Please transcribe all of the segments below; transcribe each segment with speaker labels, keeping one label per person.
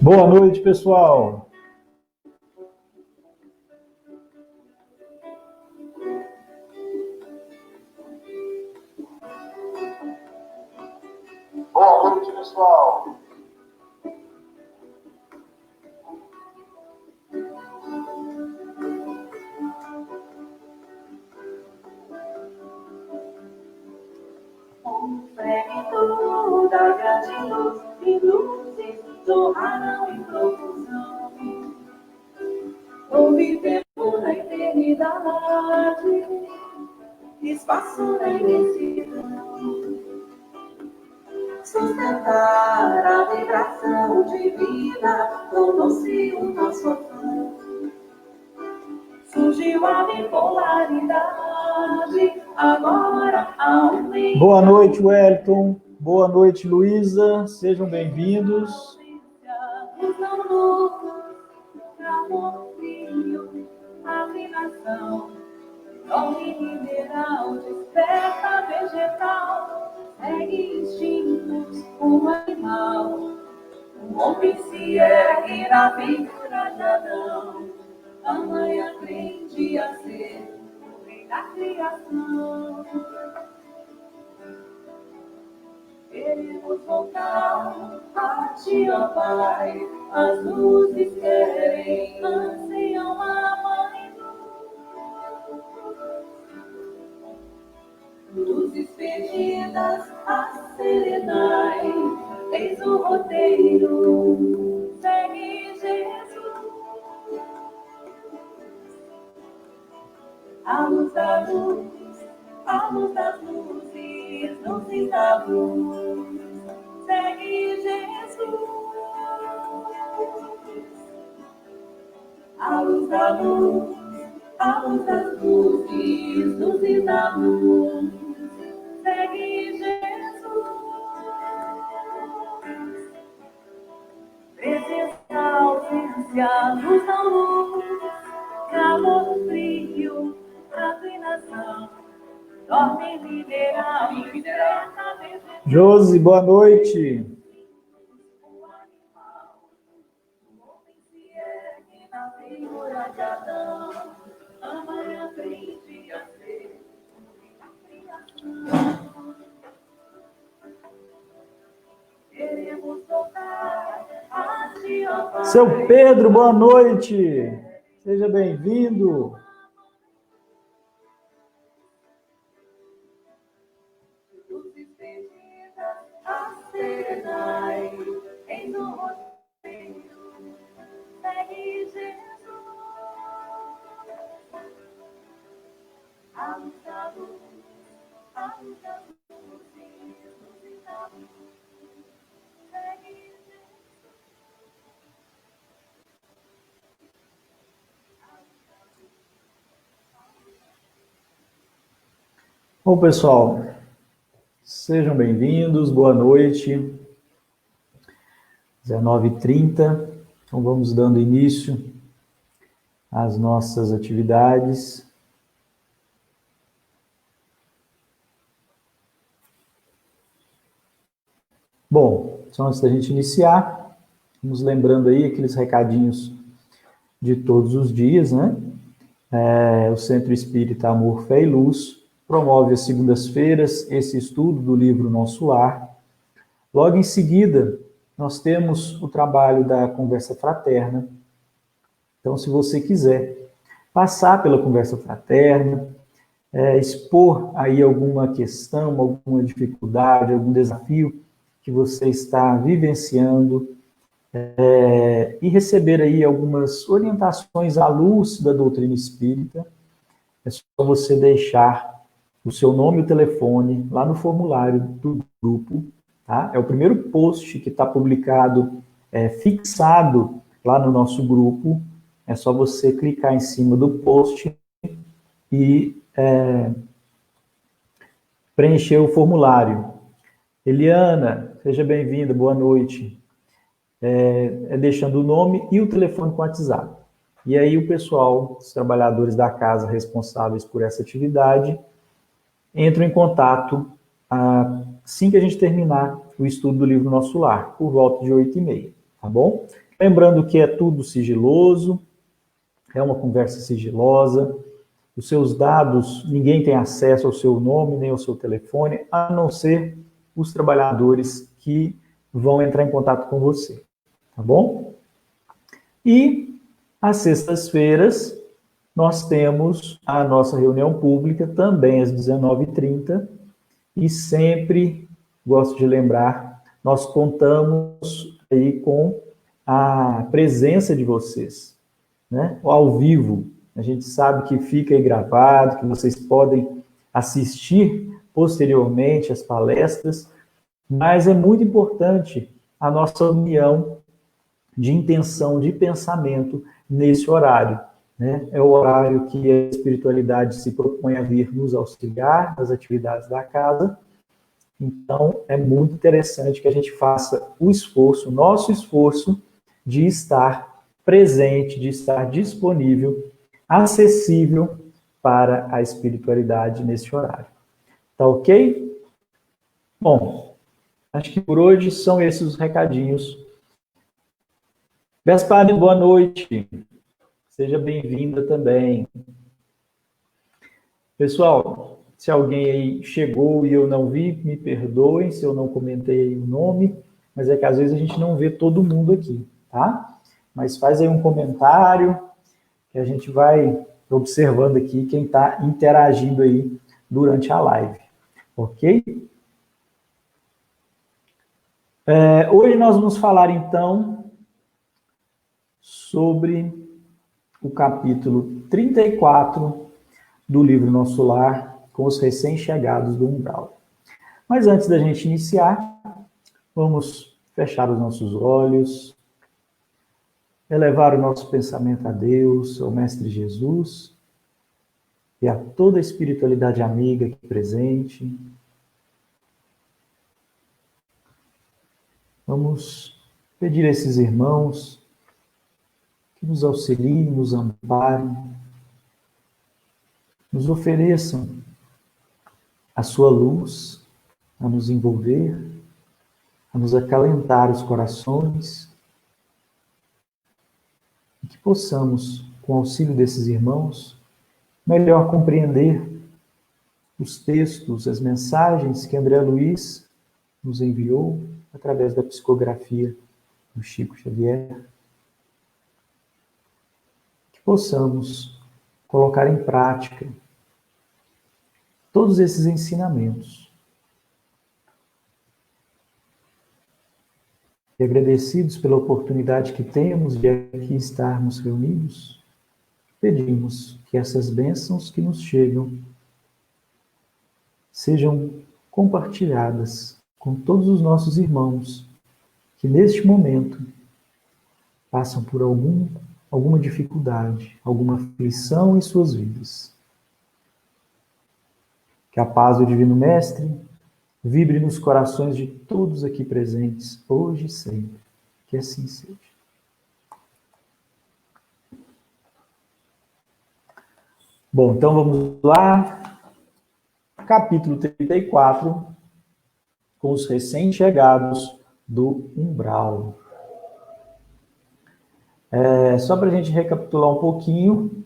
Speaker 1: Boa noite, pessoal.
Speaker 2: Boa noite, pessoal.
Speaker 3: Um fragmento da grande luz e luzes jorraram em profusão. Houve tempo na eternidade, espaço na imensidão. Sustentar a vibração divina, tornou-se o nosso afã. Surgiu a bipolaridade, agora há um meio.
Speaker 1: Boa noite, Wellington. Boa noite, Luísa. Sejam bem-vindos.
Speaker 3: Amor frio, afinação, dorme mineral, desperta vegetal, segue instintos, o animal. O homem se ergue na figura de Adão, ama e aprende a ser o rei da criação. Queremos voltar a ti, ó Pai, as luzes querem, anseiam a mãe luz. Luzes perdidas a serenai, eis o roteiro, segue Jesus. A luz da luz, a luz das luzes, luzes da luz, segue Jesus. A luz da luz, a luz das luzes, luzes da luz, segue Jesus. Presença, ausência, luz da luz, calor, frio, afinação, dorme mineral, desperta vegetal.
Speaker 1: Josi, boa noite.
Speaker 3: O animal, o homem se ergue na figura de Adão, ama e aprende a ser a criação. Queremos voltar a ti, ó Pai.
Speaker 1: Seu Pedro, boa noite. Seja bem-vindo.
Speaker 3: Luzes perdidas a serenai, eis o roteiro, segue Jesus. A luz da luz, a luz das luzes, luzes da luz, segue Jesus.
Speaker 1: Bom, pessoal, sejam bem-vindos, boa noite. 19h30, então vamos dando início às nossas atividades. Bom, só antes da gente iniciar, vamos lembrando aí aqueles recadinhos de todos os dias, né? O Centro Espírita Amor, Fé e Luz promove às segundas-feiras esse estudo do livro Nosso Lar. Logo em seguida, nós temos o trabalho da Conversa Fraterna. Então, se você quiser passar pela Conversa Fraterna, expor aí alguma questão, alguma dificuldade, algum desafio que você está vivenciando, e receber aí algumas orientações à luz da doutrina espírita, é só você deixar o seu nome e o telefone lá no formulário do grupo, tá? É o primeiro post que está publicado, fixado lá no nosso grupo. É só você clicar em cima do post e preencher o formulário. Eliana, seja bem-vinda, boa noite. Deixando o nome e o telefone com o WhatsApp. E aí o pessoal, os trabalhadores da casa responsáveis por essa atividade, entram em contato assim que a gente terminar o estudo do livro Nosso Lar, por volta de 8h30, tá bom? Lembrando que é tudo sigiloso, é uma conversa sigilosa, os seus dados, ninguém tem acesso ao seu nome nem ao seu telefone, a não ser os trabalhadores que vão entrar em contato com você, tá bom? E às sextas-feiras nós temos a nossa reunião pública também às 19h30 e sempre, gosto de lembrar, nós contamos aí com a presença de vocês, né? Ao vivo. A gente sabe que fica aí gravado, que vocês podem assistir posteriormente as palestras, mas é muito importante a nossa união de intenção, de pensamento nesse horário, né? É o horário que a espiritualidade se propõe a vir nos auxiliar nas atividades da casa. Então, é muito interessante que a gente faça o esforço, o nosso esforço, de estar presente, de estar disponível, acessível para a espiritualidade nesse horário. Tá ok? Bom, acho que por hoje são esses os recadinhos. Vespane, boa noite. Seja bem-vinda também. Pessoal, se alguém aí chegou e eu não vi, me perdoem se eu não comentei o nome, mas é que às vezes a gente não vê todo mundo aqui, tá? Mas faz aí um comentário que a gente vai observando aqui quem está interagindo aí durante a live, ok? Hoje nós vamos falar, então, sobre o capítulo 34 do livro Nosso Lar, com os recém-chegados do umbral. Mas antes da gente iniciar, vamos fechar os nossos olhos, elevar o nosso pensamento a Deus, ao Mestre Jesus e a toda a espiritualidade amiga aqui presente. Vamos pedir a esses irmãos que nos auxiliem, nos amparem, nos ofereçam a sua luz a nos envolver, a nos acalentar os corações, e que possamos, com o auxílio desses irmãos, melhor compreender os textos, as mensagens que André Luiz nos enviou através da psicografia do Chico Xavier. Que possamos colocar em prática todos esses ensinamentos. E agradecidos pela oportunidade que temos de aqui estarmos reunidos, pedimos que essas bênçãos que nos chegam sejam compartilhadas com todos os nossos irmãos que neste momento passam por alguma dificuldade, alguma aflição em suas vidas. Que a paz do Divino Mestre vibre nos corações de todos aqui presentes, hoje e sempre. Que assim seja. Bom, então vamos lá. Capítulo 34, com os recém-chegados do umbral. Só para a gente recapitular um pouquinho,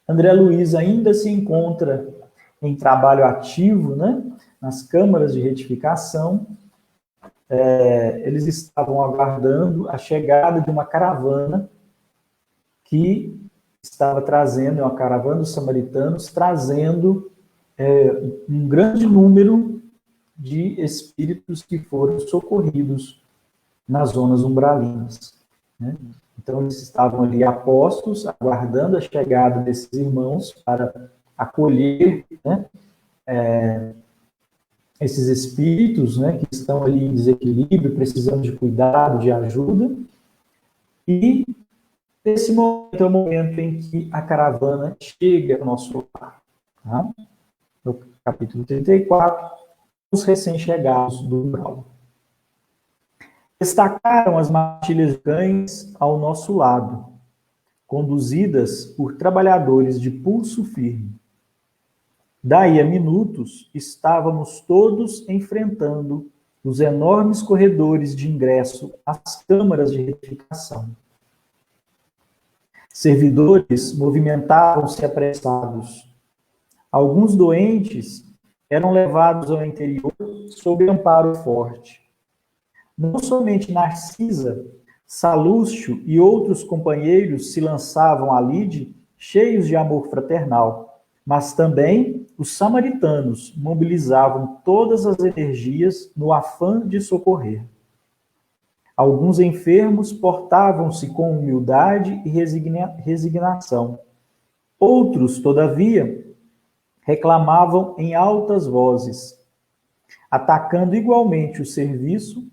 Speaker 1: André Luiz ainda se encontra em trabalho ativo, né, nas câmaras de retificação. Eles estavam aguardando a chegada de uma caravana que estava trazendo, uma caravana dos samaritanos, trazendo um grande número de espíritos que foram socorridos nas zonas umbralinas, né? Então, eles estavam ali apostos, aguardando a chegada desses irmãos para acolher, né, esses espíritos, né, que estão ali em desequilíbrio, precisando de cuidado, de ajuda. E esse momento é o momento em que a caravana chega ao nosso lar. Tá? No capítulo 34, os recém-chegados do umbral. Destacaram as matilhas de cães ao nosso lado, conduzidas por trabalhadores de pulso firme. Daí a minutos, estávamos todos enfrentando os enormes corredores de ingresso às câmaras de retificação. Servidores movimentavam-se apressados. Alguns doentes eram levados ao interior sob amparo forte. Não somente Narcisa, Salúcio e outros companheiros se lançavam à lide cheios de amor fraternal, mas também os samaritanos mobilizavam todas as energias no afã de socorrer. Alguns enfermos portavam-se com humildade e resignação. Outros, todavia, reclamavam em altas vozes. Atacando igualmente o serviço,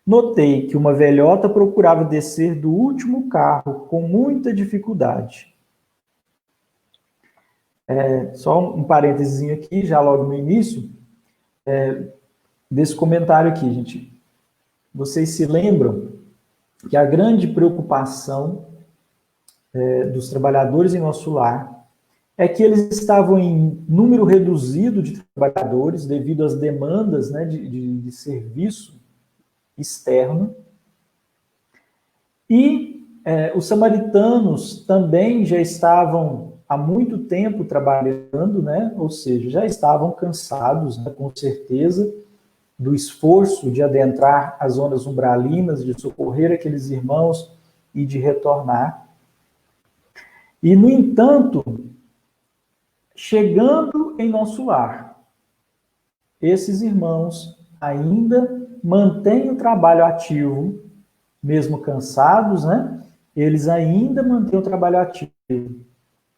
Speaker 1: notei que uma velhota procurava descer do último carro com muita dificuldade. Só um parênteses aqui, já logo no início, desse comentário aqui, gente. Vocês se lembram que a grande preocupação dos trabalhadores em nosso lar é que eles estavam em número reduzido de trabalhadores devido às demandas, né, de serviço externo. E os samaritanos também já estavam há muito tempo trabalhando, né, ou seja, já estavam cansados, né, com certeza, do esforço de adentrar as zonas umbralinas, de socorrer aqueles irmãos e de retornar. E, no entanto, chegando em nosso lar, esses irmãos ainda mantêm o trabalho ativo, mesmo cansados, né? Eles ainda mantêm o trabalho ativo.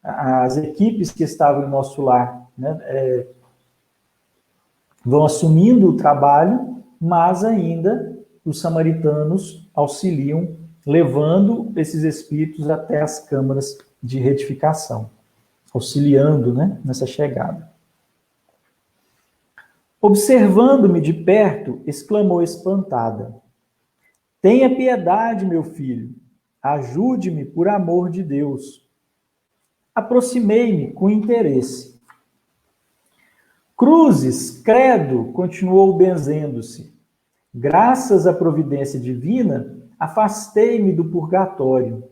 Speaker 1: As equipes que estavam em nosso lar, né, vão assumindo o trabalho, mas ainda os samaritanos auxiliam, levando esses espíritos até as câmaras de retificação, auxiliando, né, nessa chegada. Observando-me de perto, exclamou espantada: "Tenha piedade, meu filho, ajude-me por amor de Deus." Aproximei-me com interesse. "Cruzes, credo", continuou benzendo-se. "Graças à providência divina, afastei-me do purgatório.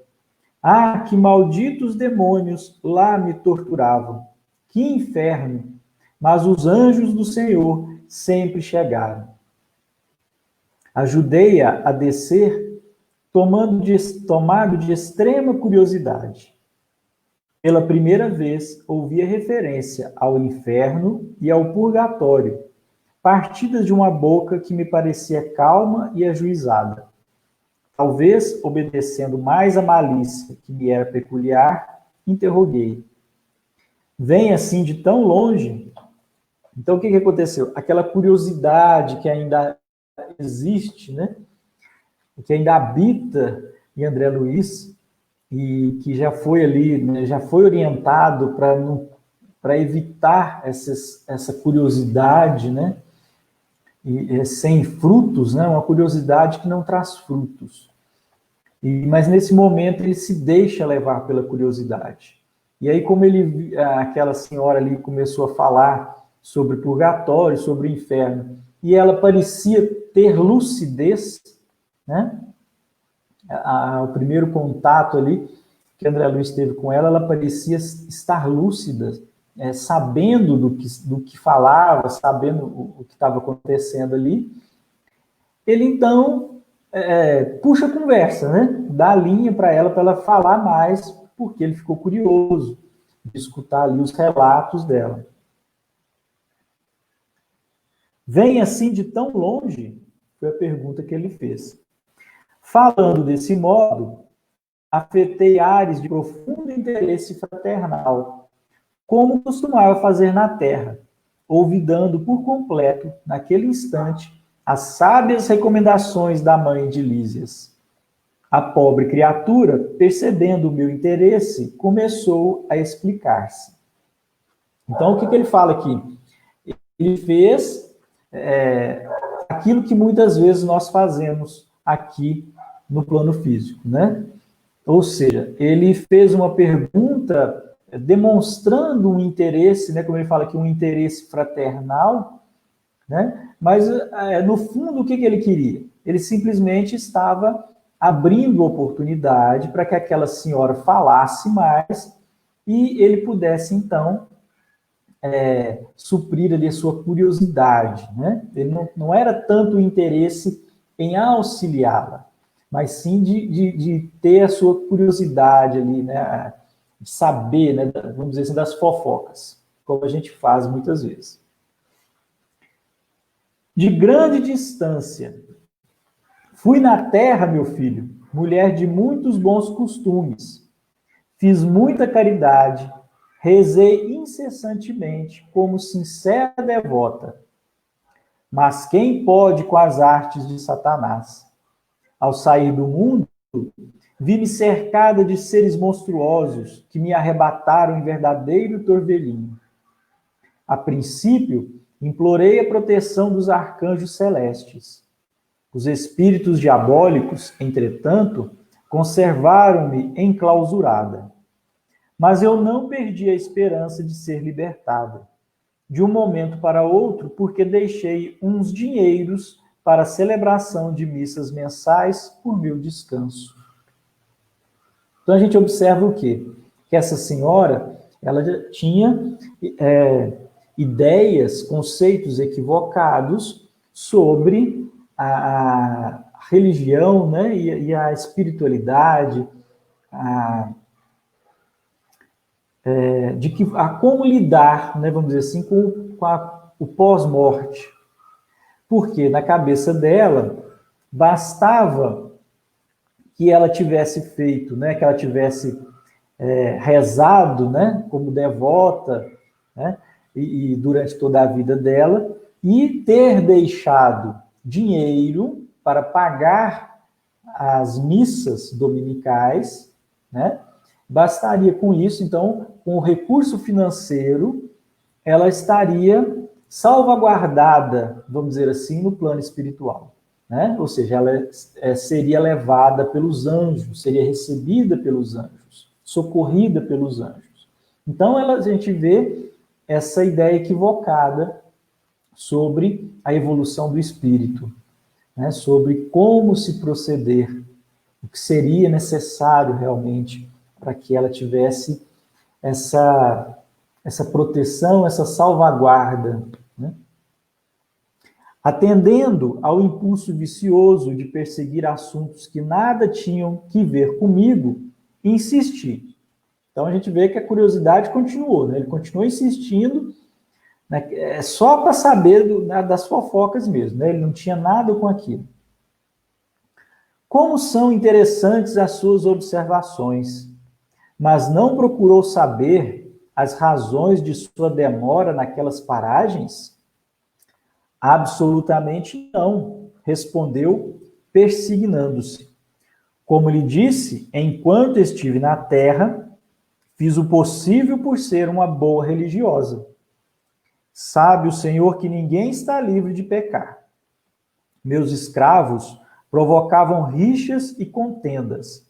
Speaker 1: Ah, que malditos demônios lá me torturavam! Que inferno! Mas os anjos do Senhor sempre chegaram." Ajudei-a a descer, tomado de extrema curiosidade. Pela primeira vez, ouvi a referência ao inferno e ao purgatório, partidas de uma boca que me parecia calma e ajuizada. Talvez, obedecendo mais à malícia que me era peculiar, interroguei: "Vem assim de tão longe?" Então, o que aconteceu? Aquela curiosidade que ainda existe, né? Que ainda habita em André Luiz, e que já foi ali, né, já foi orientado para evitar essa curiosidade, né, e, sem frutos, né, uma curiosidade que não traz frutos. Mas nesse momento ele se deixa levar pela curiosidade. E aí, como aquela senhora ali começou a falar sobre purgatório, sobre o inferno, e ela parecia ter lucidez, né? O primeiro contato ali que André Luiz teve com ela, ela parecia estar lúcida, sabendo do que falava, sabendo o que estava acontecendo ali. Ele, então, puxa a conversa, né? Dá a linha para ela falar mais, porque ele ficou curioso de escutar ali os relatos dela. "Vem assim de tão longe?" Foi a pergunta que ele fez. Falando desse modo, afetei ares de profundo interesse fraternal, como costumava fazer na terra, olvidando por completo, naquele instante, as sábias recomendações da mãe de Lísias. A pobre criatura, percebendo o meu interesse, começou a explicar-se. Então, o que ele fala aqui? Ele fez aquilo que muitas vezes nós fazemos aqui no plano físico, né? Ou seja, ele fez uma pergunta demonstrando um interesse, né, como ele fala aqui, um interesse fraternal, né? Mas, no fundo, o que ele queria? Ele simplesmente estava abrindo oportunidade para que aquela senhora falasse mais e ele pudesse, então, suprir ali a sua curiosidade, né? Ele não era tanto o interesse em auxiliá-la, mas sim de ter a sua curiosidade ali, né? De saber, né? Vamos dizer assim, das fofocas, como a gente faz muitas vezes. De grande distância, fui na terra, meu filho, mulher de muitos bons costumes, fiz muita caridade, rezei incessantemente como sincera devota. Mas quem pode com as artes de Satanás? Ao sair do mundo, vi-me cercada de seres monstruosos que me arrebataram em verdadeiro torvelinho. A princípio, implorei a proteção dos arcanjos celestes. Os espíritos diabólicos, entretanto, conservaram-me enclausurada. Mas eu não perdi a esperança de ser libertada, de um momento para outro, porque deixei uns dinheiros para a celebração de missas mensais por meu descanso. Então a gente observa o quê? Que essa senhora, ela já tinha ideias, conceitos equivocados sobre a religião, né, e a espiritualidade, como lidar, né, vamos dizer assim, com o pós-morte. Porque na cabeça dela, bastava que ela tivesse feito, né, que ela tivesse rezado, né, como devota, né, e durante toda a vida dela, e ter deixado dinheiro para pagar as missas dominicais, né? Bastaria com isso, então, com o recurso financeiro, ela estaria salvaguardada, vamos dizer assim, no plano espiritual, né? Ou seja, ela seria levada pelos anjos, seria recebida pelos anjos, socorrida pelos anjos. Então, a gente vê essa ideia equivocada sobre a evolução do espírito, né? Sobre como se proceder, o que seria necessário realmente para que ela tivesse essa proteção, essa salvaguarda, né? Atendendo ao impulso vicioso de perseguir assuntos que nada tinham que ver comigo, insisti. Então a gente vê que a curiosidade continuou, né? Ele continuou insistindo, né? Só para saber das fofocas mesmo, né? Ele não tinha nada com aquilo. Como são interessantes as suas observações, mas não procurou saber as razões de sua demora naquelas paragens? Absolutamente não, respondeu, persignando-se. Como lhe disse, enquanto estive na terra, fiz o possível por ser uma boa religiosa. Sabe o Senhor que ninguém está livre de pecar. Meus escravos provocavam rixas e contendas,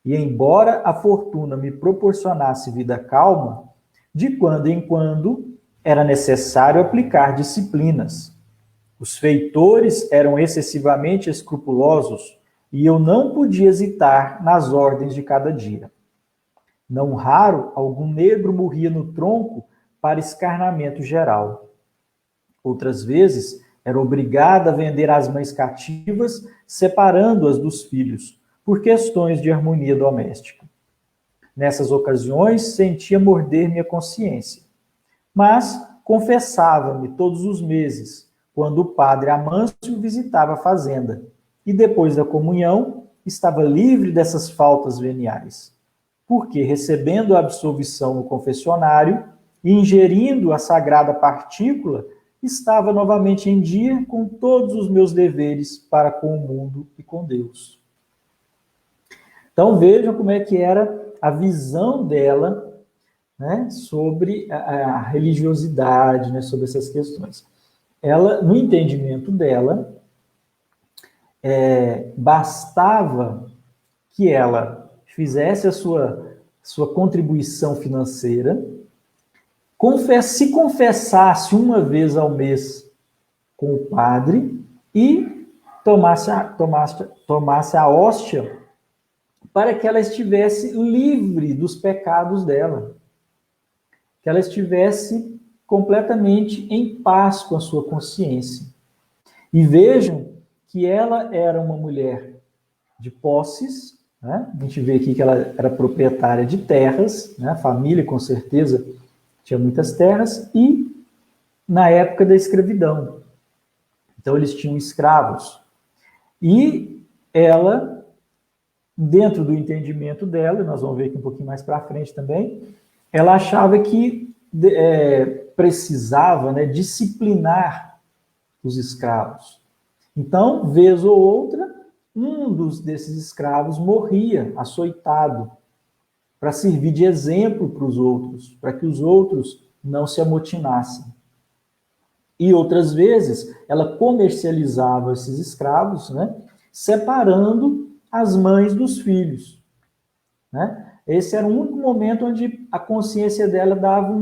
Speaker 1: e embora a fortuna me proporcionasse vida calma, de quando em quando era necessário aplicar disciplinas. Os feitores eram excessivamente escrupulosos e eu não podia hesitar nas ordens de cada dia. Não raro, algum negro morria no tronco para escarnamento geral. Outras vezes, era obrigada a vender as mães cativas, separando-as dos filhos, por questões de harmonia doméstica. Nessas ocasiões, sentia morder-me a consciência. Mas confessava-me todos os meses, quando o padre Amâncio visitava a fazenda, e depois da comunhão, estava livre dessas faltas veniais, porque, recebendo a absolvição no confessionário e ingerindo a sagrada partícula, estava novamente em dia com todos os meus deveres para com o mundo e com Deus. Então vejam como é que era a visão dela, né, sobre a religiosidade, né, sobre essas questões. Ela, no entendimento dela, bastava que ela fizesse a sua contribuição financeira, se confessasse uma vez ao mês com o padre e tomasse a hóstia para que ela estivesse livre dos pecados dela, que ela estivesse completamente em paz com a sua consciência. E vejam que ela era uma mulher de posses, né? A gente vê aqui que ela era proprietária de terras, né? A família, com certeza, tinha muitas terras, e na época da escravidão. Então, eles tinham escravos. E ela, dentro do entendimento dela, nós vamos ver aqui um pouquinho mais para frente também, ela achava que precisava, né, disciplinar os escravos. Então, vez ou outra, desses escravos morria açoitado, para servir de exemplo para os outros, para que os outros não se amotinassem. E outras vezes, ela comercializava esses escravos, né, separando as mães dos filhos, né? Esse era o único momento onde a consciência dela dava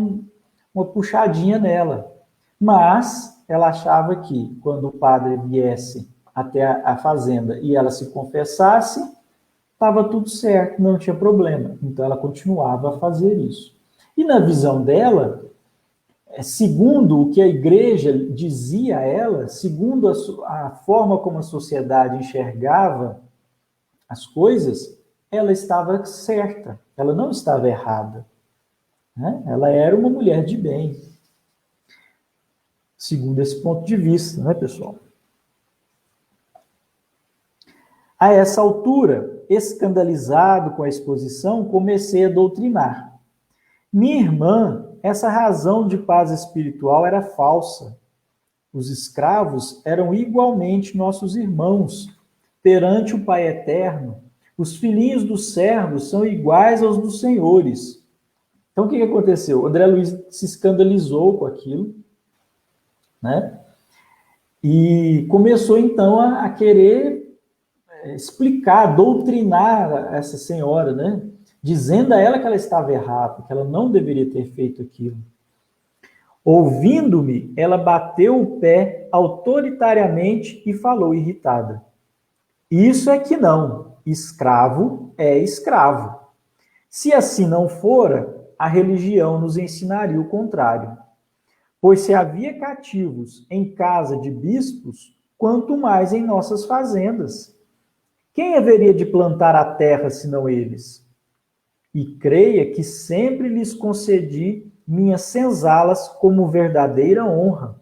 Speaker 1: uma puxadinha nela. Mas ela achava que, quando o padre viesse até a fazenda e ela se confessasse, estava tudo certo, não tinha problema. Então ela continuava a fazer isso. E na visão dela, segundo o que a igreja dizia a ela, segundo a forma como a sociedade enxergava as coisas, ela estava certa, ela não estava errada, né? Ela era uma mulher de bem, segundo esse ponto de vista, né, pessoal? A essa altura, escandalizado com a exposição, comecei a doutrinar. Minha irmã, essa razão de paz espiritual era falsa. Os escravos eram igualmente nossos irmãos perante o Pai Eterno. Os filhinhos dos servos são iguais aos dos senhores. Então, o que aconteceu? O André Luiz se escandalizou com aquilo, né? E começou, então, a querer explicar, doutrinar essa senhora, né? Dizendo a ela que ela estava errada, que ela não deveria ter feito aquilo. Ouvindo-me, ela bateu o pé autoritariamente e falou irritada. Isso é que não. Escravo é escravo. Se assim não fora, a religião nos ensinaria o contrário. Pois se havia cativos em casa de bispos, quanto mais em nossas fazendas. Quem haveria de plantar a terra senão eles? E creia que sempre lhes concedi minhas senzalas como verdadeira honra.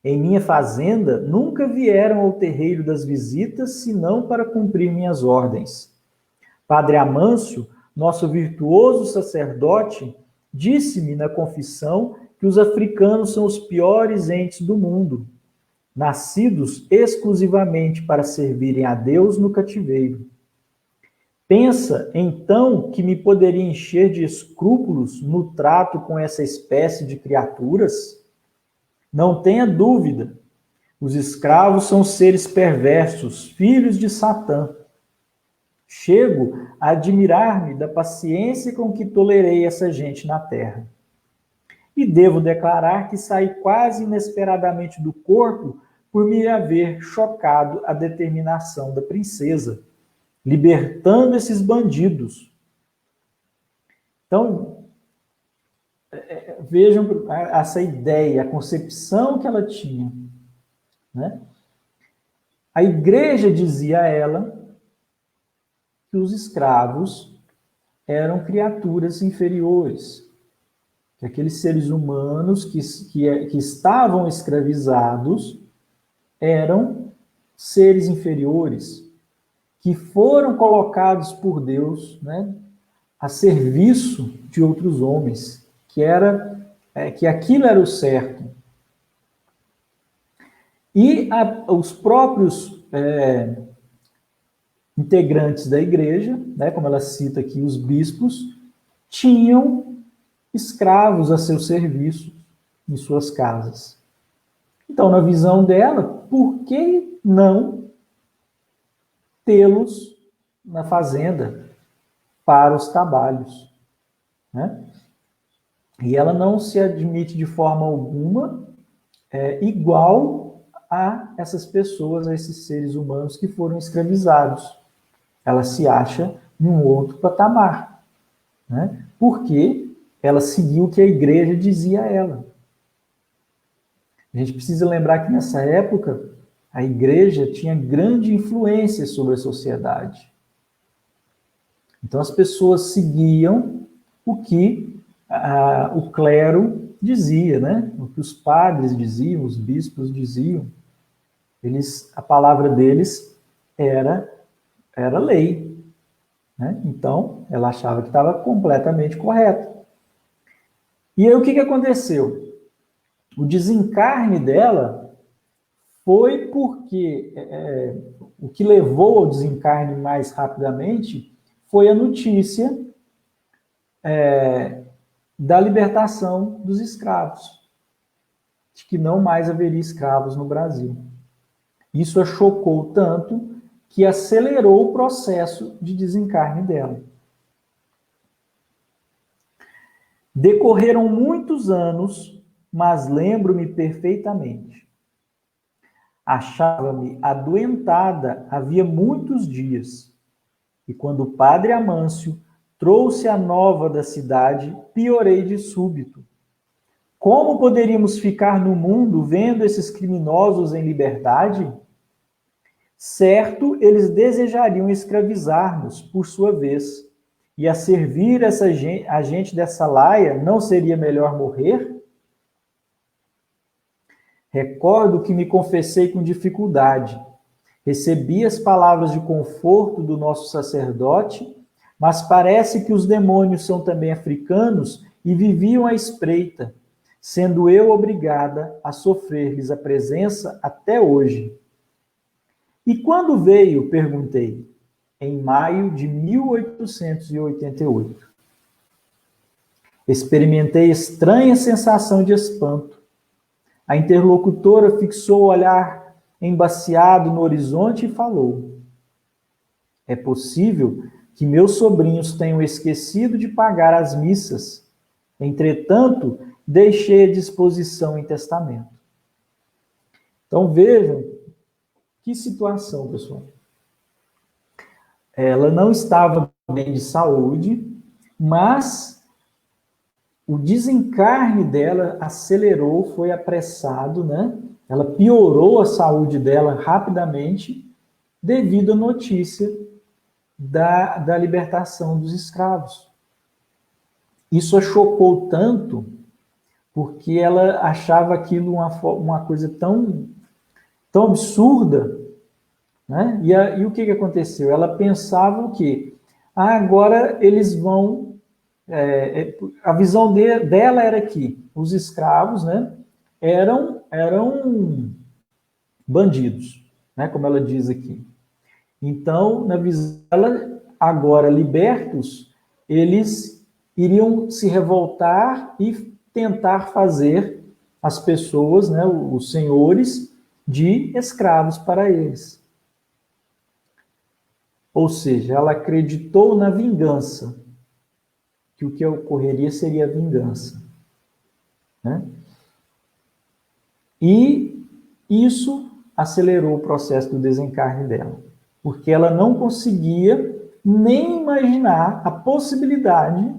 Speaker 1: Em minha fazenda nunca vieram ao terreiro das visitas, senão para cumprir minhas ordens. Padre Amâncio, nosso virtuoso sacerdote, disse-me na confissão que os africanos são os piores entes do mundo, nascidos exclusivamente para servirem a Deus no cativeiro. Pensa, então, que me poderia encher de escrúpulos no trato com essa espécie de criaturas? Não tenha dúvida, os escravos são seres perversos, filhos de Satã. Chego a admirar-me da paciência com que tolerei essa gente na terra. E devo declarar que saí quase inesperadamente do corpo por me haver chocado a determinação da princesa, libertando esses bandidos. Então, vejam essa ideia, a concepção que ela tinha, né? A igreja dizia a ela que os escravos eram criaturas inferiores, que aqueles seres humanos que estavam escravizados eram seres inferiores, que foram colocados por Deus, né, a serviço de outros homens, que aquilo era o certo. E os próprios integrantes da igreja, né, como ela cita aqui, os bispos, tinham escravos a seu serviço em suas casas. Então, na visão dela, por que não tê-los na fazenda para os trabalhos, né? E ela não se admite de forma alguma igual a essas pessoas, a esses seres humanos que foram escravizados. Ela se acha em um outro patamar, né? Porque ela seguiu o que a igreja dizia a ela. A gente precisa lembrar que nessa época a igreja tinha grande influência sobre a sociedade. Então as pessoas seguiam o que o clero dizia, né? O que os padres diziam, os bispos diziam. A palavra deles era lei, né? Então ela achava que estava completamente correta. E aí o que aconteceu? O desencarne dela foi porque o que levou ao desencarne mais rapidamente foi a notícia da libertação dos escravos, de que não mais haveria escravos no Brasil. Isso a chocou tanto que acelerou o processo de desencarne dela. Decorreram muitos anos, mas lembro-me perfeitamente. Achava-me adoentada havia muitos dias, e quando o padre Amâncio trouxe a nova da cidade, piorei de súbito. Como poderíamos ficar no mundo vendo esses criminosos em liberdade? Certo, eles desejariam escravizar-nos, por sua vez, e a servir a gente dessa laia, não seria melhor morrer? Recordo que me confessei com dificuldade. Recebi as palavras de conforto do nosso sacerdote, mas parece que os demônios são também africanos e viviam à espreita, sendo eu obrigada a sofrer-lhes a presença até hoje. E quando veio? Perguntei. Em maio de 1888. Experimentei estranha sensação de espanto. A interlocutora fixou o olhar embaciado no horizonte e falou. É possível que meus sobrinhos tenham esquecido de pagar as missas. Entretanto, deixei à disposição em testamento. Então vejam que situação, pessoal. Ela não estava bem de saúde, mas o desencarne dela acelerou, foi apressado, né? Ela piorou a saúde dela rapidamente devido à notícia da libertação dos escravos. Isso a chocou tanto porque ela achava aquilo uma coisa tão absurda, né? E o que aconteceu? Ela pensava o quê? Agora eles vão... a visão dela era que os escravos, né, eram bandidos, né, como ela diz aqui. Então, na visão dela, agora libertos, eles iriam se revoltar e tentar fazer as pessoas, né, os senhores, de escravos para eles. Ou seja, ela acreditou na vingança, que o que ocorreria seria a vingança, né? E isso acelerou o processo do desencarne dela, porque ela não conseguia nem imaginar a possibilidade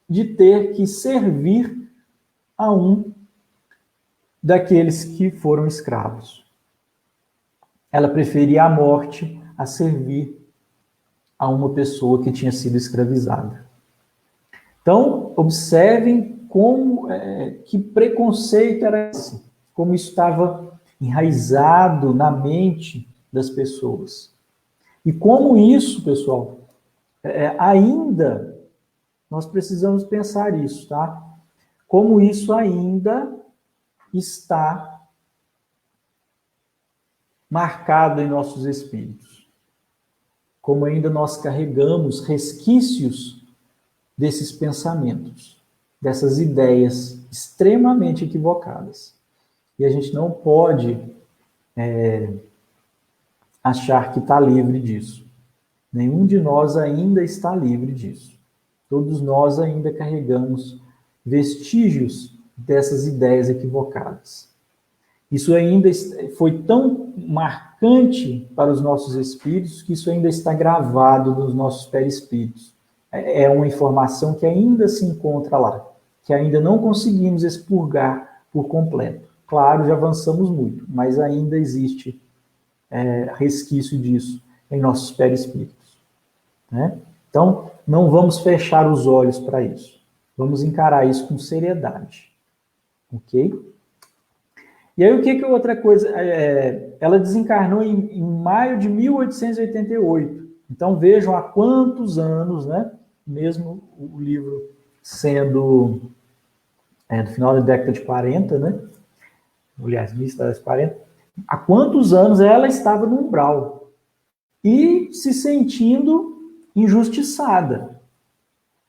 Speaker 1: de ter que servir a um daqueles que foram escravos. Ela preferia a morte a servir a uma pessoa que tinha sido escravizada. Então, observem que preconceito era esse, como isso estava enraizado na mente das pessoas. E como isso, pessoal, ainda, nós precisamos pensar isso, tá? Como isso ainda está marcado em nossos espíritos. Como ainda nós carregamos resquícios desses pensamentos, dessas ideias extremamente equivocadas. E a gente não pode achar que está livre disso. Nenhum de nós ainda está livre disso. Todos nós ainda carregamos vestígios dessas ideias equivocadas. Isso ainda foi tão marcante para os nossos espíritos que isso ainda está gravado nos nossos perispíritos. É uma informação que ainda se encontra lá, que ainda não conseguimos expurgar por completo. Claro, já avançamos muito, mas ainda existe resquício disso em nossos perispíritos, né? Então, não vamos fechar os olhos para isso. Vamos encarar isso com seriedade, ok? E aí, o que outra coisa? Ela desencarnou em maio de 1888. Então, vejam há quantos anos, né? Mesmo o livro sendo do final da década de 40, né? Aliás, início da década de 40. Há quantos anos ela estava no umbral e se sentindo injustiçada,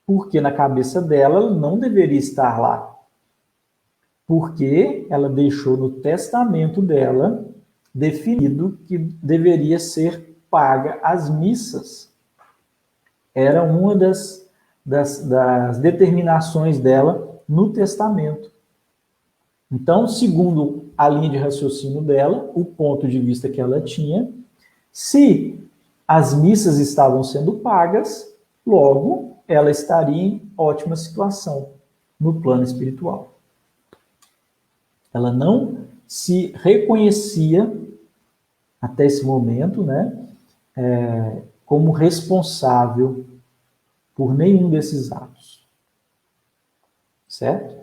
Speaker 1: porque na cabeça dela ela não deveria estar lá. Porque ela deixou no testamento dela definido que deveria ser paga as missas. Era uma das determinações dela no testamento. Então, segundo a linha de raciocínio dela, o ponto de vista que ela tinha, se as missas estavam sendo pagas, logo ela estaria em ótima situação no plano espiritual. Ela não se reconhecia, até esse momento, né, como responsável por nenhum desses atos. Certo?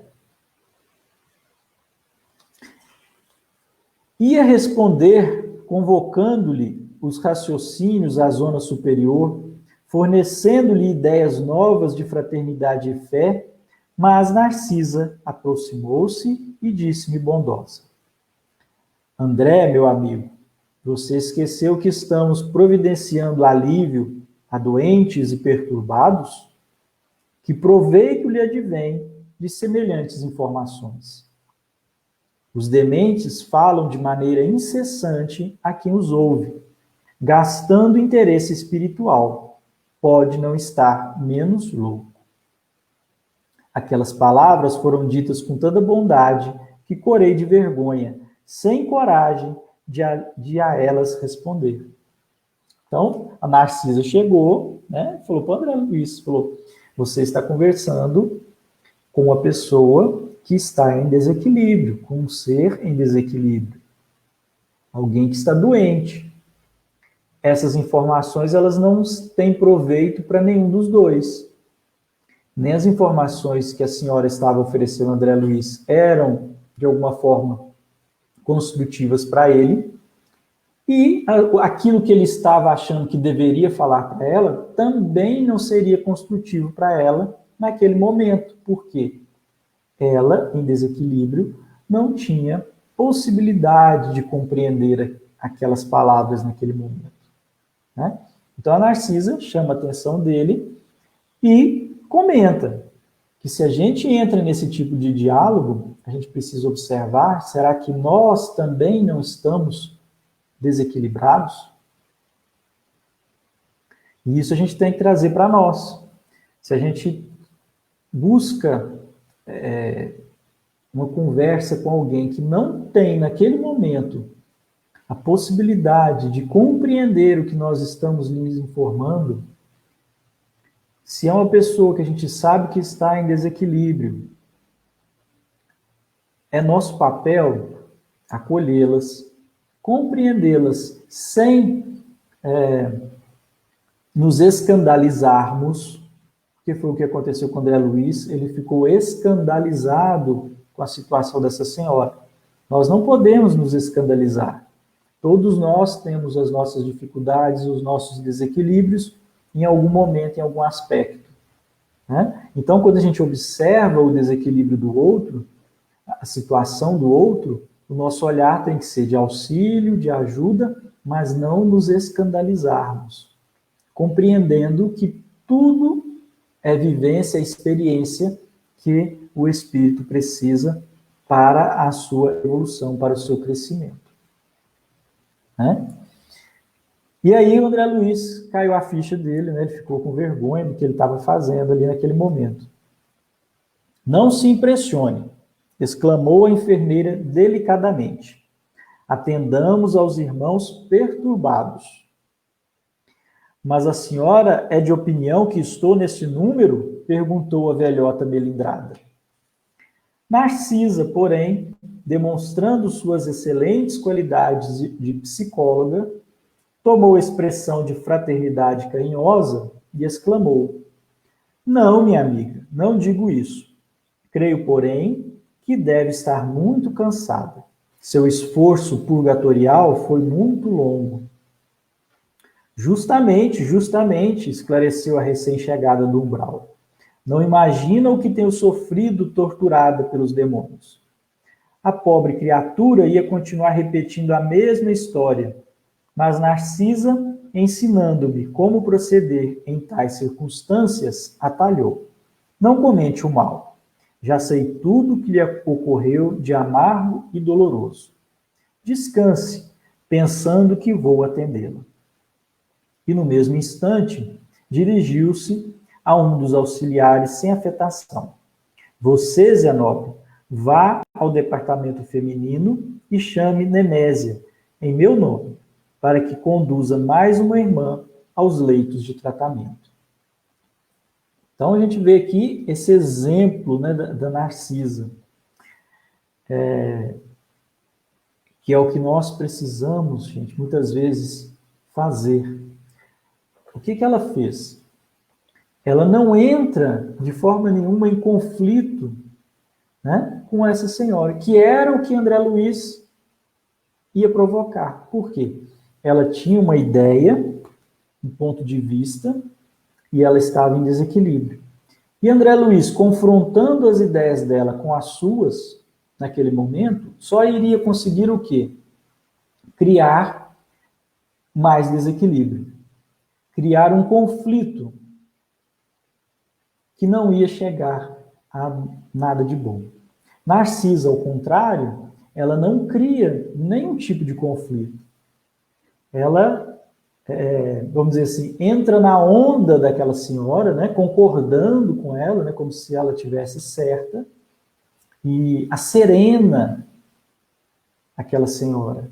Speaker 1: Ia responder convocando-lhe os raciocínios à zona superior, fornecendo-lhe ideias novas de fraternidade e fé, mas Narcisa aproximou-se e disse-me bondosa: André, meu amigo, você esqueceu que estamos providenciando alívio a doentes e perturbados? Que proveito lhe advém de semelhantes informações? Os dementes falam de maneira incessante a quem os ouve, gastando interesse espiritual. Pode não estar menos louco. Aquelas palavras foram ditas com tanta bondade que corei de vergonha, sem coragem de a elas responder. Então, a Narcisa chegou, né, falou para o André Luiz, falou, você está conversando com uma pessoa que está em desequilíbrio, com um ser em desequilíbrio, alguém que está doente. Essas informações, elas não têm proveito para nenhum dos dois. Nem as informações que a senhora estava oferecendo ao André Luiz eram, de alguma forma, construtivas para ele, e aquilo que ele estava achando que deveria falar para ela também não seria construtivo para ela naquele momento. Por quê? Ela, em desequilíbrio, não tinha possibilidade de compreender aquelas palavras naquele momento, né? Então a Narcisa chama a atenção dele e comenta que se a gente entra nesse tipo de diálogo, a gente precisa observar, será que nós também não estamos desequilibrados? E isso a gente tem que trazer para nós. Se a gente busca uma conversa com alguém que não tem, naquele momento, a possibilidade de compreender o que nós estamos lhes informando, se é uma pessoa que a gente sabe que está em desequilíbrio, é nosso papel acolhê-las, compreendê-las sem nos escandalizarmos, porque foi o que aconteceu com o André Luiz, ele ficou escandalizado com a situação dessa senhora. Nós não podemos nos escandalizar. Todos nós temos as nossas dificuldades, os nossos desequilíbrios, em algum momento, em algum aspecto, né? Então, quando a gente observa o desequilíbrio do outro, a situação do outro, o nosso olhar tem que ser de auxílio, de ajuda, mas não nos escandalizarmos, compreendendo que tudo é vivência, é experiência que o espírito precisa para a sua evolução, para o seu crescimento, né? E aí o André Luiz caiu a ficha dele, né? Ele ficou com vergonha do que ele estava fazendo ali naquele momento. Não se impressione, exclamou a enfermeira delicadamente. Atendamos aos irmãos perturbados. Mas a senhora é de opinião que estou nesse número? Perguntou a velhota melindrada. Narcisa, porém, demonstrando suas excelentes qualidades de psicóloga, tomou expressão de fraternidade carinhosa e exclamou: não, minha amiga, não digo isso. Creio, porém, que deve estar muito cansada. Seu esforço purgatorial foi muito longo. Justamente, esclareceu a recém-chegada do umbral. Não imagina o que tenho sofrido torturada pelos demônios. A pobre criatura ia continuar repetindo a mesma história, mas Narcisa, ensinando-me como proceder em tais circunstâncias, atalhou. Não comente o mal. Já sei tudo o que lhe ocorreu de amargo e doloroso. Descanse, pensando que vou atendê-la. E no mesmo instante, dirigiu-se a um dos auxiliares sem afetação. Você, Zé Nobre, vá ao departamento feminino e chame Nemésia, em meu nome, para que conduza mais uma irmã aos leitos de tratamento. Então, a gente vê aqui esse exemplo, né, da Narcisa, que é o que nós precisamos, gente, muitas vezes fazer. O que ela fez? Ela não entra de forma nenhuma em conflito, né, com essa senhora, que era o que André Luiz ia provocar. Por quê? Ela tinha uma ideia, um ponto de vista, e ela estava em desequilíbrio. E André Luiz, confrontando as ideias dela com as suas, naquele momento, só iria conseguir o quê? Criar mais desequilíbrio. Criar um conflito que não ia chegar a nada de bom. Narcisa, ao contrário, ela não cria nenhum tipo de conflito. Ela, vamos dizer assim, entra na onda daquela senhora, né, concordando com ela, né, como se ela tivesse certa, e acerena aquela senhora,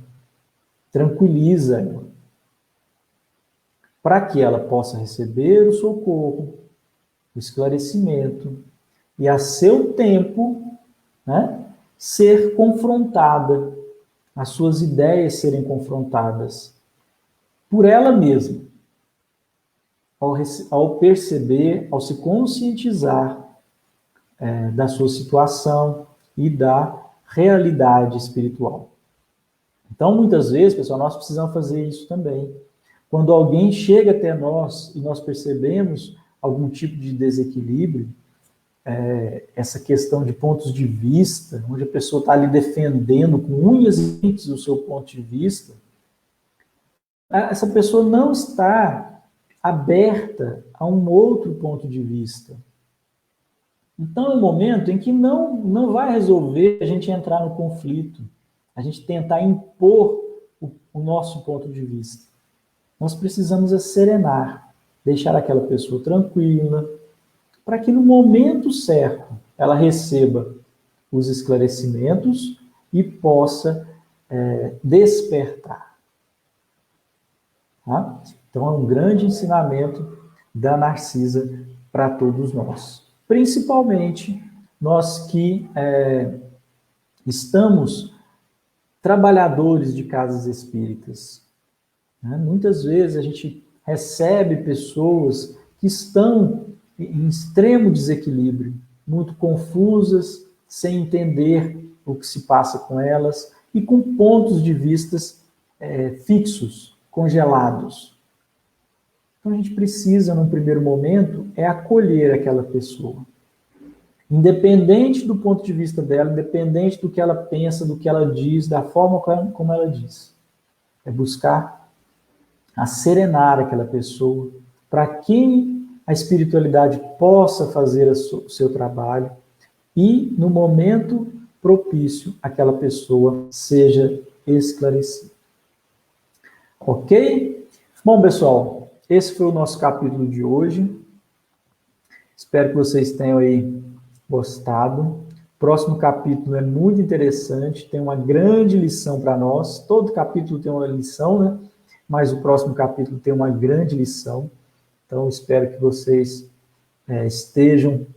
Speaker 1: tranquiliza ela, para que ela possa receber o socorro, o esclarecimento, e a seu tempo, né, ser confrontada, as suas ideias serem confrontadas por ela mesma, ao perceber, ao se conscientizar da sua situação e da realidade espiritual. Então, muitas vezes, pessoal, nós precisamos fazer isso também. Quando alguém chega até nós e nós percebemos algum tipo de desequilíbrio, essa questão de pontos de vista, onde a pessoa está ali defendendo com unhas e dentes o seu ponto de vista, essa pessoa não está aberta a um outro ponto de vista. Então é um momento em que não vai resolver a gente entrar no conflito, a gente tentar impor o nosso ponto de vista. Nós precisamos serenar, deixar aquela pessoa tranquila, para que no momento certo ela receba os esclarecimentos e possa despertar. Tá? Então é um grande ensinamento da Narcisa para todos nós. Principalmente nós que estamos trabalhadores de casas espíritas. Né? Muitas vezes a gente recebe pessoas que estão em extremo desequilíbrio, muito confusas, sem entender o que se passa com elas e com pontos de vistas fixos, congelados. Então a gente precisa, num primeiro momento, acolher aquela pessoa. Independente do ponto de vista dela, independente do que ela pensa, do que ela diz, da forma como ela diz. É buscar serenar aquela pessoa, para que a espiritualidade possa fazer o seu trabalho e, no momento propício, aquela pessoa seja esclarecida. Ok? Bom, pessoal, esse foi o nosso capítulo de hoje. Espero que vocês tenham aí gostado. Próximo capítulo é muito interessante, tem uma grande lição para nós. Todo capítulo tem uma lição, né? Mas o próximo capítulo tem uma grande lição. Então, espero que vocês estejam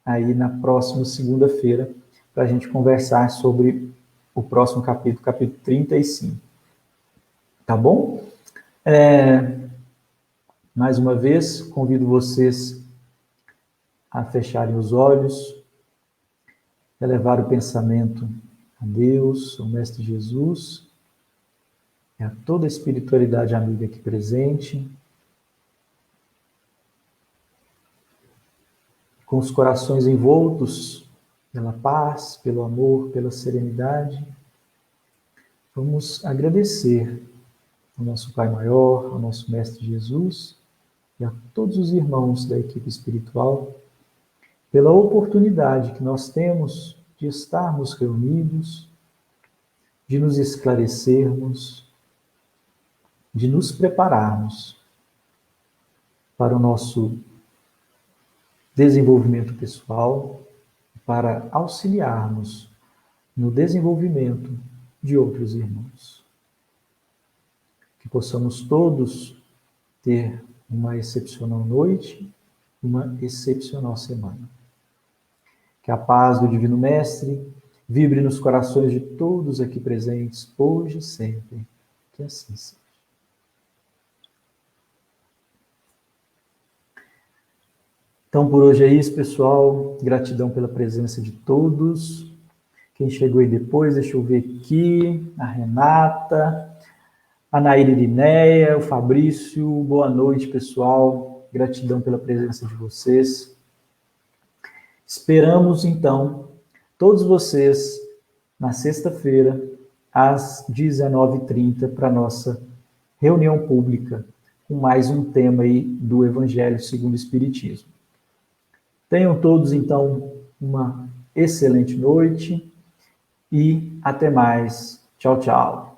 Speaker 1: aí na próxima segunda-feira para a gente conversar sobre o próximo capítulo, capítulo 35. Tá bom? Mais uma vez, convido vocês a fecharem os olhos, elevar o pensamento a Deus, ao Mestre Jesus, e a toda a espiritualidade amiga aqui presente, com os corações envoltos pela paz, pelo amor, pela serenidade. Vamos agradecer ao nosso Pai Maior, ao nosso Mestre Jesus e a todos os irmãos da equipe espiritual pela oportunidade que nós temos de estarmos reunidos, de nos esclarecermos, de nos prepararmos para o nosso desenvolvimento pessoal, para auxiliarmos no desenvolvimento de outros irmãos. Que possamos todos ter uma excepcional noite, uma excepcional semana. Que a paz do Divino Mestre vibre nos corações de todos aqui presentes, hoje e sempre. Que assim seja. Então, por hoje é isso, pessoal. Gratidão pela presença de todos. Quem chegou aí depois, deixa eu ver aqui. A Renata, a Naíra Irineia, o Fabrício. Boa noite, pessoal. Gratidão pela presença de vocês. Esperamos, então, todos vocês na sexta-feira, às 19h30, para a nossa reunião pública, com mais um tema aí do Evangelho segundo o Espiritismo. Tenham todos, então, uma excelente noite e até mais. Tchau, tchau.